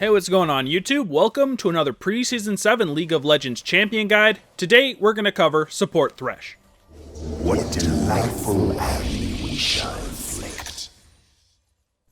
Hey, what's going on YouTube? Welcome to another Preseason 7 League of Legends Champion Guide. Today, we're going to cover Support Thresh. What delightful agony we shall inflict.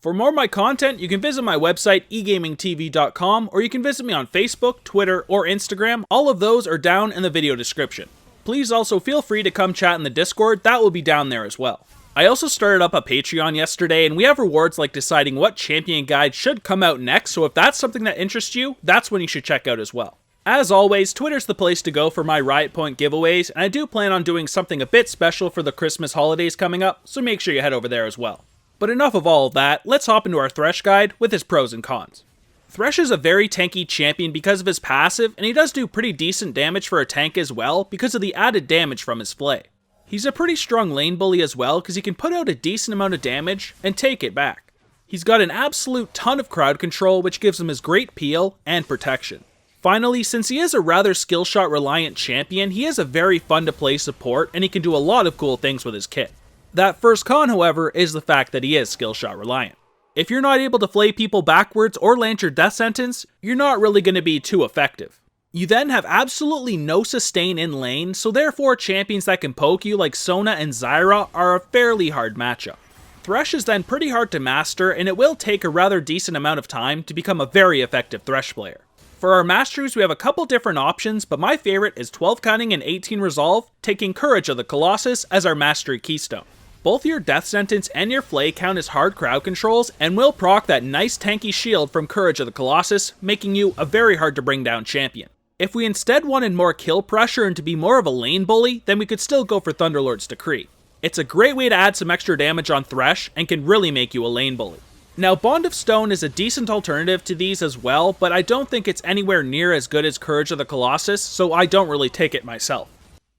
For more of my content, you can visit my website, egamingtv.com, or you can visit me on Facebook, Twitter, or Instagram. All of those are down in the video description. Please also feel free to come chat in the Discord, that will be down there as well. I also started up a Patreon yesterday, and we have rewards like deciding what champion guide should come out next, so if that's something that interests you, that's when you should check out as well. As always, Twitter's the place to go for my Riot Point giveaways, and I do plan on doing something a bit special for the Christmas holidays coming up, so make sure you head over there as well. But enough of all of that, let's hop into our Thresh guide with his pros and cons. Thresh is a very tanky champion because of his passive, and he does do pretty decent damage for a tank as well because of the added damage from his Flay. He's a pretty strong lane bully as well because he can put out a decent amount of damage and take it back. He's got an absolute ton of crowd control which gives him his great peel and protection. Finally, since he is a rather skill shot reliant champion, he is a very fun to play support and he can do a lot of cool things with his kit. That first con, however, is the fact that he is skill shot reliant. If you're not able to flay people backwards or land your death sentence, you're not really going to be too effective. You then have absolutely no sustain in lane, so therefore champions that can poke you like Sona and Zyra are a fairly hard matchup. Thresh is then pretty hard to master, and it will take a rather decent amount of time to become a very effective Thresh player. For our Masteries, we have a couple different options, but my favorite is 12 Cunning and 18 Resolve, taking Courage of the Colossus as our Mastery keystone. Both your Death Sentence and your Flay count as hard crowd controls, and will proc that nice tanky shield from Courage of the Colossus, making you a very hard to bring down champion. If we instead wanted more kill pressure and to be more of a lane bully, then we could still go for Thunderlord's Decree. It's a great way to add some extra damage on Thresh, and can really make you a lane bully. Now, Bond of Stone is a decent alternative to these as well, but I don't think it's anywhere near as good as Courage of the Colossus, so I don't really take it myself.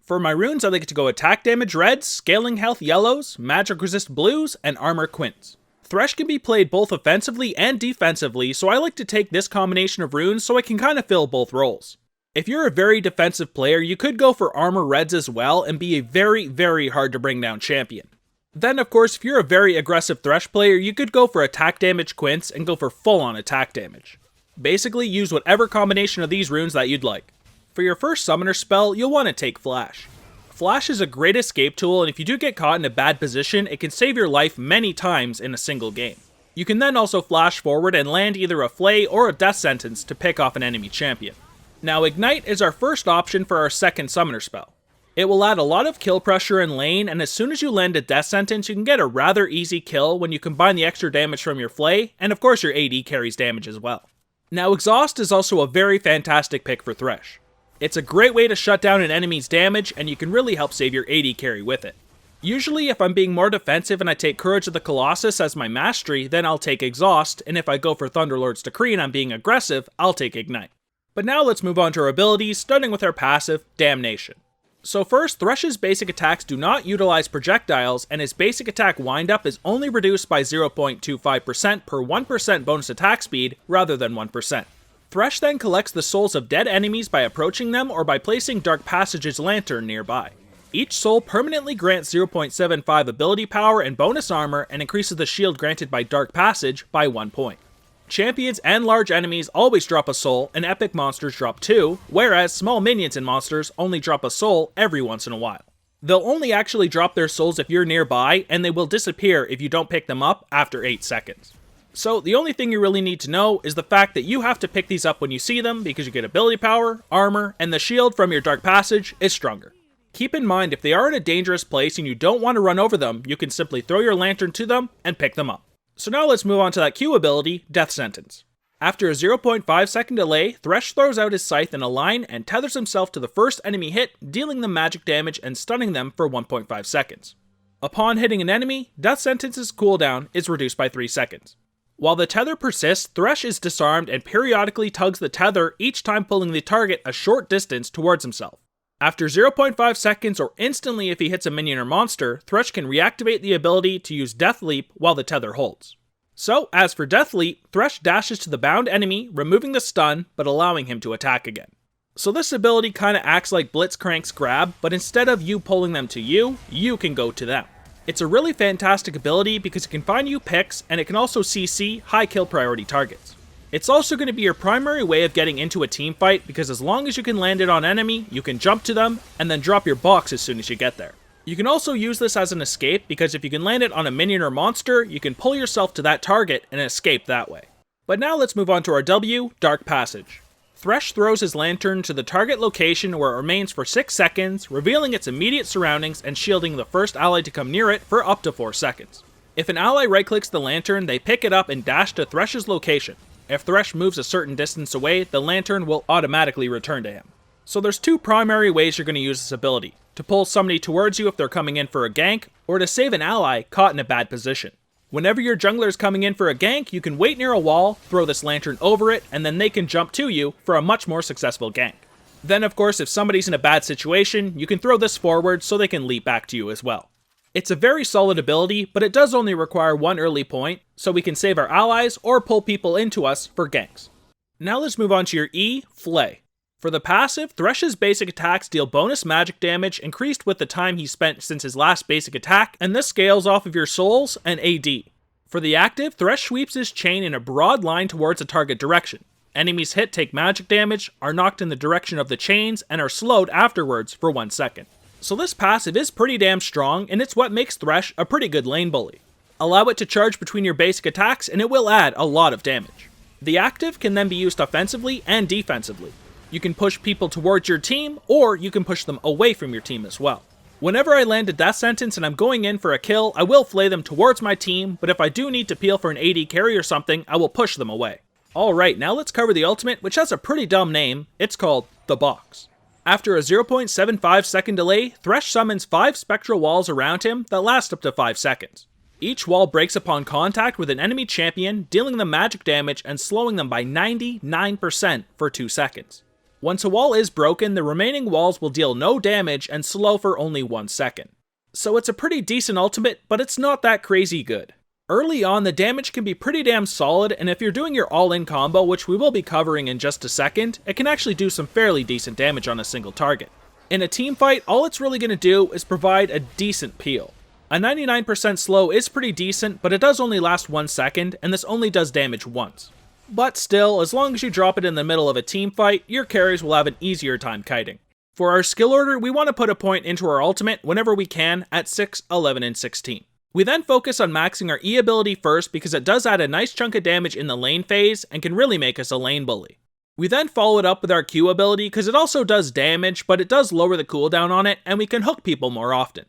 For my runes, I like to go attack damage reds, scaling health yellows, magic resist blues, and armor quints. Thresh can be played both offensively and defensively, so I like to take this combination of runes so I can kind of fill both roles. If you're a very defensive player, you could go for armor reds as well and be a very hard to bring down champion. Then of course, if you're a very aggressive Thresh player, you could go for attack damage quints and go for full on attack damage. Basically, use whatever combination of these runes that you'd like. For your first summoner spell, you'll want to take Flash. Flash is a great escape tool, and if you do get caught in a bad position, it can save your life many times in a single game. You can then also flash forward and land either a Flay or a Death Sentence to pick off an enemy champion. Now, Ignite is our first option for our second summoner spell. It will add a lot of kill pressure in lane, and as soon as you land a death sentence, you can get a rather easy kill when you combine the extra damage from your Flay, and of course your AD carries damage as well. Now, Exhaust is also a very fantastic pick for Thresh. It's a great way to shut down an enemy's damage, and you can really help save your AD carry with it. Usually, if I'm being more defensive and I take Courage of the Colossus as my mastery, then I'll take Exhaust, and if I go for Thunderlord's Decree and I'm being aggressive, I'll take Ignite. But now let's move on to our abilities, starting with our passive, Damnation. So first, Thresh's basic attacks do not utilize projectiles, and his basic attack windup is only reduced by 0.25% per 1% bonus attack speed, rather than 1%. Thresh then collects the souls of dead enemies by approaching them or by placing Dark Passage's lantern nearby. Each soul permanently grants 0.75 ability power and bonus armor, and increases the shield granted by Dark Passage by 1 point. Champions and large enemies always drop a soul, and epic monsters drop 2, whereas small minions and monsters only drop a soul every once in a while. They'll only actually drop their souls if you're nearby, and they will disappear if you don't pick them up after 8 seconds. So the only thing you really need to know is the fact that you have to pick these up when you see them, because you get ability power, armor, and the shield from your Dark Passage is stronger. Keep in mind, if they are in a dangerous place and you don't want to run over them, you can simply throw your lantern to them and pick them up. So now let's move on to that Q ability, Death Sentence. After a 0.5 second delay, Thresh throws out his scythe in a line and tethers himself to the first enemy hit, dealing them magic damage and stunning them for 1.5 seconds. Upon hitting an enemy, Death Sentence's cooldown is reduced by 3 seconds. While the tether persists, Thresh is disarmed and periodically tugs the tether, each time pulling the target a short distance towards himself. After 0.5 seconds or instantly if he hits a minion or monster, Thresh can reactivate the ability to use Death Leap while the tether holds. So, as for Death Leap, Thresh dashes to the bound enemy, removing the stun, but allowing him to attack again. So this ability kinda acts like Blitzcrank's grab, but instead of you pulling them to you, you can go to them. It's a really fantastic ability because it can find you picks, and it can also CC high kill priority targets. It's also going to be your primary way of getting into a team fight because as long as you can land it on enemy, you can jump to them and then drop your box as soon as you get there. You can also use this as an escape because if you can land it on a minion or monster, you can pull yourself to that target and escape that way. But now let's move on to our W, Dark Passage. Thresh throws his lantern to the target location where it remains for 6 seconds, revealing its immediate surroundings and shielding the first ally to come near it for up to 4 seconds. If an ally right-clicks the lantern, they pick it up and dash to Thresh's location. If Thresh moves a certain distance away, the lantern will automatically return to him. So there's 2 primary ways you're going to use this ability: to pull somebody towards you if they're coming in for a gank, or to save an ally caught in a bad position. Whenever your jungler is coming in for a gank, you can wait near a wall, throw this lantern over it, and then they can jump to you for a much more successful gank. Then of course, if somebody's in a bad situation, you can throw this forward so they can leap back to you as well. It's a very solid ability, but it does only require 1 early point, so we can save our allies or pull people into us for ganks. Now let's move on to your E, Flay. For the passive, Thresh's basic attacks deal bonus magic damage increased with the time he spent since his last basic attack, and this scales off of your souls and AD. For the active, Thresh sweeps his chain in a broad line towards a target direction. Enemies hit take magic damage, are knocked in the direction of the chains, and are slowed afterwards for 1 second. So this passive is pretty damn strong, and it's what makes Thresh a pretty good lane bully. Allow it to charge between your basic attacks, and it will add a lot of damage. The active can then be used offensively and defensively. You can push people towards your team, or you can push them away from your team as well. Whenever I land a death sentence and I'm going in for a kill, I will flay them towards my team, but if I do need to peel for an AD carry or something, I will push them away. Alright, now let's cover the ultimate, which has a pretty dumb name. It's called The Box. After a 0.75 second delay, Thresh summons 5 spectral walls around him that last up to 5 seconds. Each wall breaks upon contact with an enemy champion, dealing them magic damage and slowing them by 99% for 2 seconds. Once a wall is broken, the remaining walls will deal no damage and slow for only 1 second. So it's a pretty decent ultimate, but it's not that crazy good. Early on, the damage can be pretty damn solid, and if you're doing your all-in combo, which we will be covering in just a second, it can actually do some fairly decent damage on a single target. In a team fight, all it's really going to do is provide a decent peel. A 99% slow is pretty decent, but it does only last 1 second, and this only does damage once. But still, as long as you drop it in the middle of a team fight, your carries will have an easier time kiting. For our skill order, we want to put a point into our ultimate whenever we can at 6, 11, and 16. We then focus on maxing our E ability first because it does add a nice chunk of damage in the lane phase and can really make us a lane bully. We then follow it up with our Q ability because it also does damage, but it does lower the cooldown on it and we can hook people more often.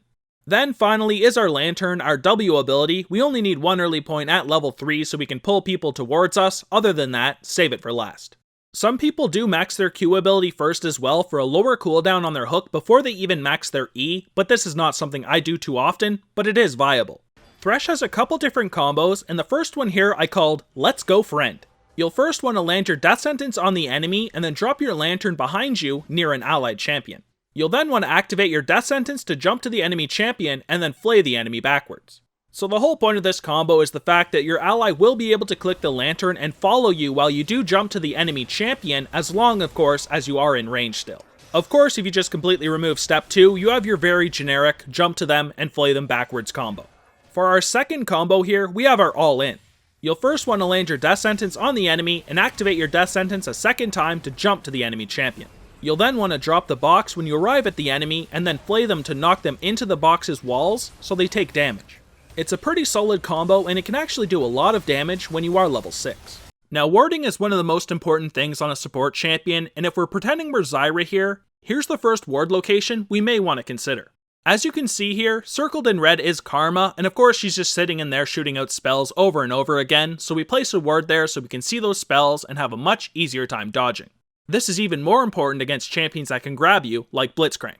Then finally is our lantern, our W ability. We only need 1 early point at level 3 so we can pull people towards us. Other than that, save it for last. Some people do max their Q ability first as well for a lower cooldown on their hook before they even max their E, but this is not something I do too often, but it is viable. Thresh has a couple different combos, and the first one here I called Let's Go Friend. You'll first want to land your death sentence on the enemy and then drop your lantern behind you near an allied champion. You'll then want to activate your death sentence to jump to the enemy champion and then flay the enemy backwards. So the whole point of this combo is the fact that your ally will be able to click the lantern and follow you while you do jump to the enemy champion, as long of course as you are in range still. Of course, if you just completely remove step 2, you have your very generic jump to them and flay them backwards combo. For our second combo here, we have our all in. You'll first want to land your death sentence on the enemy and activate your death sentence a second time to jump to the enemy champion. You'll then want to drop the box when you arrive at the enemy and then flay them to knock them into the box's walls so they take damage. It's a pretty solid combo and it can actually do a lot of damage when you are level 6. Now warding is one of the most important things on a support champion, and if we're pretending we're Zyra here, here's the first ward location we may want to consider. As you can see here, circled in red is Karma, and of course she's just sitting in there shooting out spells over and over again, so we place a ward there so we can see those spells and have a much easier time dodging. This is even more important against champions that can grab you, like Blitzcrank.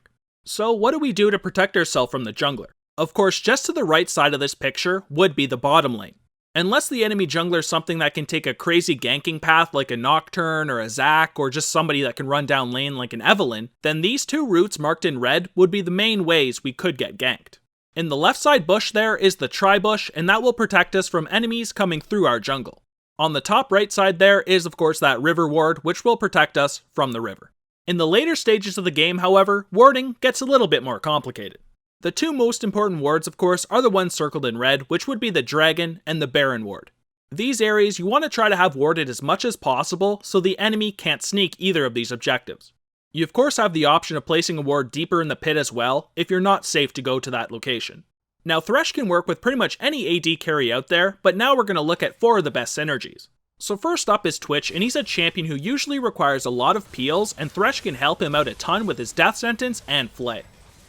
So what do we do to protect ourselves from the jungler? Of course, just to the right side of this picture would be the bottom lane. Unless the enemy jungler is something that can take a crazy ganking path like a Nocturne or a Zac, or just somebody that can run down lane like an Evelynn, then these 2 routes marked in red would be the main ways we could get ganked. In the left side bush there is the tri-bush, and that will protect us from enemies coming through our jungle. On the top right side there is of course that river ward, which will protect us from the river. In the later stages of the game, however, warding gets a little bit more complicated. The 2 most important wards, of course, are the ones circled in red, which would be the Dragon and the Baron ward. These areas you want to try to have warded as much as possible so the enemy can't sneak either of these objectives. You of course have the option of placing a ward deeper in the pit as well if you're not safe to go to that location. Now Thresh can work with pretty much any AD carry out there, but now we're going to look at 4 of the best synergies. So first up is Twitch, and he's a champion who usually requires a lot of peels, and Thresh can help him out a ton with his death sentence and flay.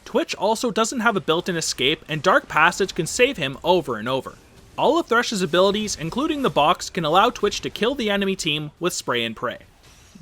Twitch also doesn't have a built-in escape, and Dark Passage can save him over and over. All of Thresh's abilities, including the box, can allow Twitch to kill the enemy team with spray and pray.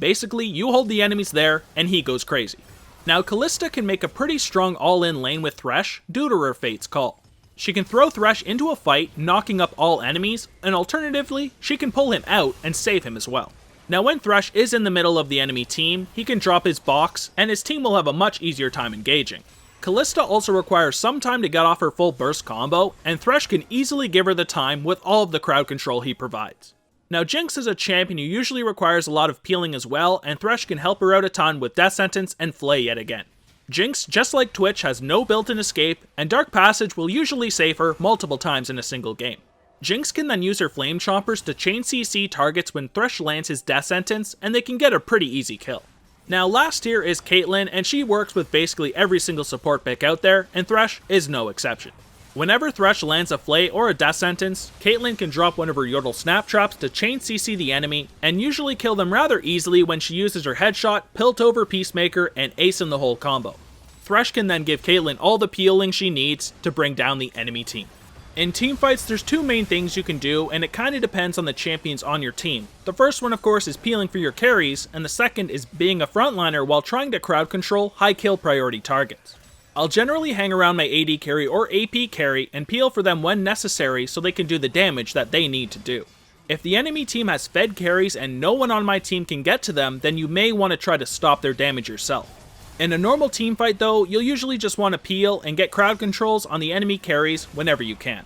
Basically, you hold the enemies there, and he goes crazy. Now Kalista can make a pretty strong all-in lane with Thresh due to her Fate's Call. She can throw Thresh into a fight, knocking up all enemies, and alternatively, she can pull him out and save him as well. Now when Thresh is in the middle of the enemy team, he can drop his box, and his team will have a much easier time engaging. Kalista also requires some time to get off her full burst combo, and Thresh can easily give her the time with all of the crowd control he provides. Now Jinx is a champion who usually requires a lot of peeling as well, and Thresh can help her out a ton with Death Sentence and Flay yet again. Jinx, just like Twitch, has no built-in escape, and Dark Passage will usually save her multiple times in a single game. Jinx can then use her Flame Chompers to chain CC targets when Thresh lands his Death Sentence, and they can get a pretty easy kill. Now last here is Caitlyn, and she works with basically every single support pick out there, and Thresh is no exception. Whenever Thresh lands a Flay or a Death Sentence, Caitlyn can drop one of her Yordle Snap Traps to chain CC the enemy, and usually kill them rather easily when she uses her Headshot, Piltover Peacemaker, and Ace in the Hole combo. Thresh can then give Caitlyn all the peeling she needs to bring down the enemy team. In teamfights, there's 2 main things you can do, and it kinda depends on the champions on your team. The first one of course is peeling for your carries, and the second is being a frontliner while trying to crowd control high kill priority targets. I'll generally hang around my AD carry or AP carry and peel for them when necessary so they can do the damage that they need to do. If the enemy team has fed carries and no one on my team can get to them, then you may want to try to stop their damage yourself. In a normal teamfight though, you'll usually just want to peel and get crowd controls on the enemy carries whenever you can.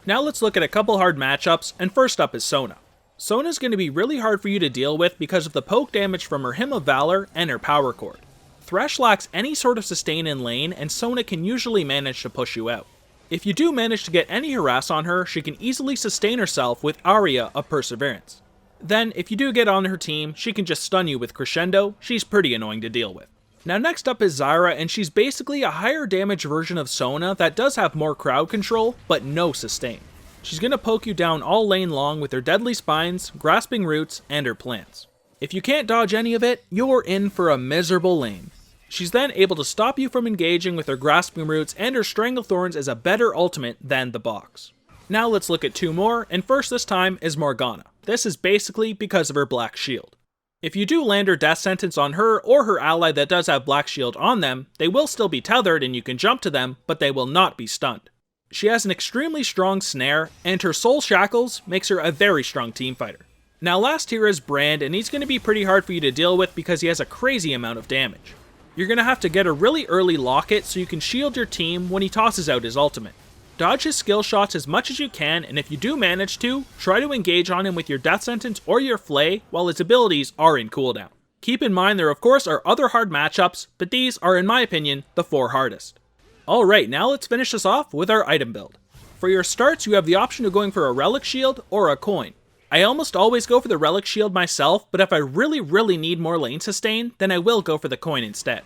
Now let's look at a couple hard matchups, and first up is Sona. Sona's going to be really hard for you to deal with because of the poke damage from her Hymn of Valor and her Power Chord. Thresh lacks any sort of sustain in lane, and Sona can usually manage to push you out. If you do manage to get any harass on her, she can easily sustain herself with Aria of Perseverance. Then, if you do get on her team, she can just stun you with Crescendo. She's pretty annoying to deal with. Now next up is Zyra, and she's basically a higher damage version of Sona that does have more crowd control, but no sustain. She's going to poke you down all lane long with her Deadly Spines, Grasping Roots, and her plants. If you can't dodge any of it, you're in for a miserable lane. She's then able to stop you from engaging with her Grasping Roots, and her Stranglethorns is a better ultimate than the box. Now let's look at 2 more, and first this time is Morgana. This is basically because of her Black Shield. If you do land her Death Sentence on her or her ally that does have Black Shield on them, they will still be tethered and you can jump to them, but they will not be stunned. She has an extremely strong snare, and her Soul Shackles makes her a very strong teamfighter. Now last here is Brand, and he's going to be pretty hard for you to deal with because he has a crazy amount of damage. You're going to have to get a really early locket so you can shield your team when he tosses out his ultimate. Dodge his skill shots as much as you can, and if you do manage to, try to engage on him with your Death Sentence or your Flay while his abilities are in cooldown. Keep in mind there of course are other hard matchups, but these are in my opinion the 4 hardest. Alright, now let's finish this off with our item build. For your starts, you have the option of going for a Relic Shield or a coin. I almost always go for the Relic Shield myself, but if I really need more lane sustain, then I will go for the coin instead.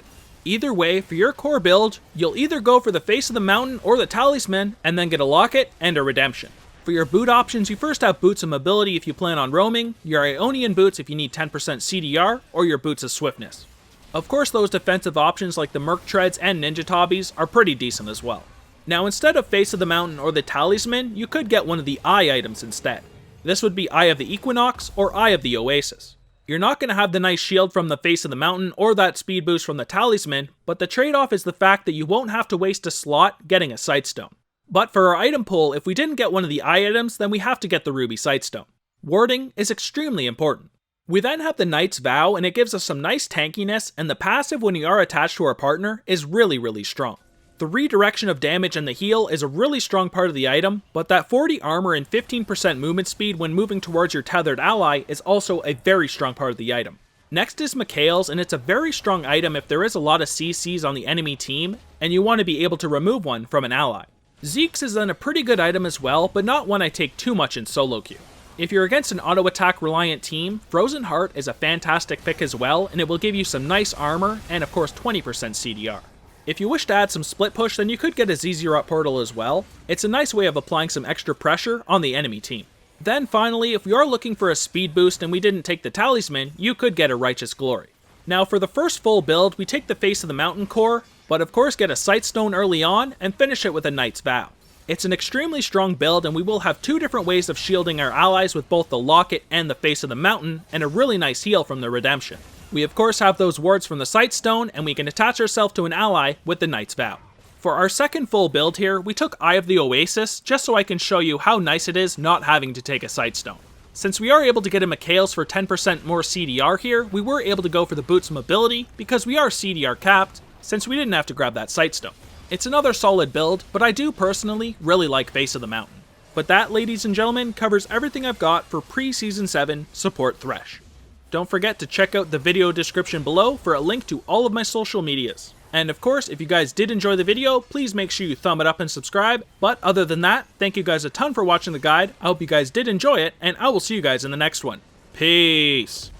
Either way, for your core build, you'll either go for the Face of the Mountain or the Talisman, and then get a Locket and a Redemption. For your boot options, you first have Boots of Mobility if you plan on roaming, your Ionian Boots if you need 10% CDR, or your Boots of Swiftness. Of course, those defensive options like the Merc Treads and Ninja Tobbies are pretty decent as well. Now instead of Face of the Mountain or the Talisman, you could get one of the Eye items instead. This would be Eye of the Equinox or Eye of the Oasis. You're not going to have the nice shield from the Face of the Mountain or that speed boost from the Talisman, but the trade-off is the fact that you won't have to waste a slot getting a Sightstone. But for our item pool, if we didn't get one of the Eye items, then we have to get the Ruby Sightstone. Warding is extremely important. We then have the Knight's Vow, and it gives us some nice tankiness, and the passive when you are attached to our partner is really strong. The redirection of damage and the heal is a really strong part of the item, but that 40 armor and 15% movement speed when moving towards your tethered ally is also a very strong part of the item. Next is Mikhail's, and it's a very strong item if there is a lot of CCs on the enemy team, and you want to be able to remove one from an ally. Zeke's is then a pretty good item as well, but not one I take too much in solo queue. If you're against an auto-attack reliant team, Frozen Heart is a fantastic pick as well, and it will give you some nice armor and of course 20% CDR. If you wish to add some split push, then you could get a Zezirot portal as well. It's a nice way of applying some extra pressure on the enemy team. Then finally, if you are looking for a speed boost and we didn't take the Talisman, you could get a Righteous Glory. Now for the first full build, we take the Face of the Mountain core, but of course get a Sightstone early on and finish it with a Knight's Vow. It's an extremely strong build, and we will have two different ways of shielding our allies with both the Locket and the Face of the Mountain, and a really nice heal from the Redemption. We of course have those wards from the Sightstone, and we can attach ourselves to an ally with the Knight's Vow. For our second full build here, we took Eye of the Oasis, just so I can show you how nice it is not having to take a Sightstone. Since we are able to get a Mikhail's for 10% more CDR here, we were able to go for the Boots Mobility, because we are CDR capped, since we didn't have to grab that Sightstone. It's another solid build, but I do personally really like Face of the Mountain. But that, ladies and gentlemen, covers everything I've got for pre-Season 7 Support Thresh. Don't forget to check out the video description below for a link to all of my social medias. And of course, if you guys did enjoy the video, please make sure you thumb it up and subscribe. But other than that, thank you guys a ton for watching the guide. I hope you guys did enjoy it, and I will see you guys in the next one. Peace!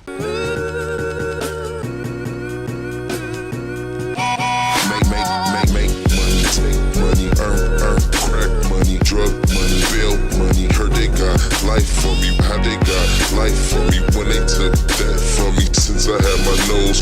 Drug money, bail money, heard they got life for me, how they got life for me when they took that from me. Since I had my nose